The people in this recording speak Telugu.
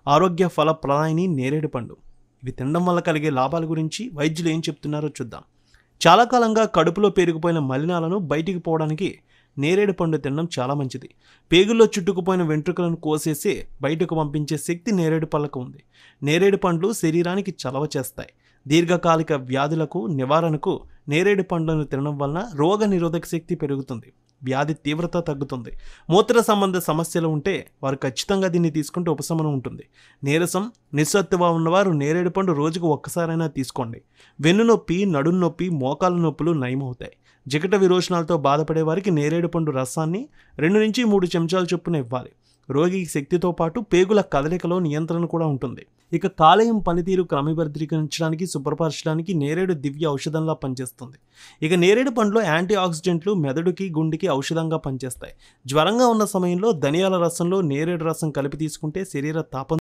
ఆరోగ్య ఫల ప్రదాయిని నేరేడు పండు. ఇవి తినడం వల్ల కలిగే లాభాల గురించి వైద్యులు ఏం చెప్తున్నారో చూద్దాం. చాలా కాలంగా కడుపులో పేరుకుపోయిన మలినాలను బయటికి పోవడానికి నేరేడు పండు తినడం చాలా మంచిది. పేగుల్లో చుట్టుకుపోయిన వెంట్రుకలను కోసేసి బయటకు పంపించే శక్తి నేరేడు పళ్ళకు ఉంది. నేరేడు పండ్లు శరీరానికి చలవ చేస్తాయి. దీర్ఘకాలిక వ్యాధులకు నివారణకు నేరేడు పండ్లను తినడం వలన రోగ నిరోధక శక్తి పెరుగుతుంది, వ్యాధి తీవ్రత తగ్గుతుంది. మూత్ర సంబంధ సమస్యలు ఉంటే వారు ఖచ్చితంగా దీన్ని తీసుకుంటే ఉపశమనం ఉంటుంది. నీరసం, నిస్సత్తువ ఉన్నవారు నేరేడు పండు రోజుకు ఒక్కసారైనా తీసుకోండి. వెన్ను నొప్పి, నడుము నొప్పి, మోకాళ్ళ నొప్పులు నయమవుతాయి. జిగట విరోచనాలతో బాధపడే వారికి నేరేడు పండు రసాన్ని 2 నుంచి 3 చెంచాల చొప్పున ఇవ్వాలి. రోగికి శక్తితో పాటు పేగుల కదలికలో నియంత్రణ కూడా ఉంటుంది. ఇక కాలేయం పనితీరు క్రమబద్ధీకరించడానికి, శుభ్రపరచడానికి నేరేడు దివ్య ఔషధంలా పనిచేస్తుంది. ఇక నేరేడు పండ్లో యాంటీ ఆక్సిడెంట్లు మెదడుకి, గుండెకి ఔషధంగా పనిచేస్తాయి. జ్వరంగా ఉన్న సమయంలో ధనియాల రసంలో నేరేడు రసం కలిపి తీసుకుంటే శరీర తాపం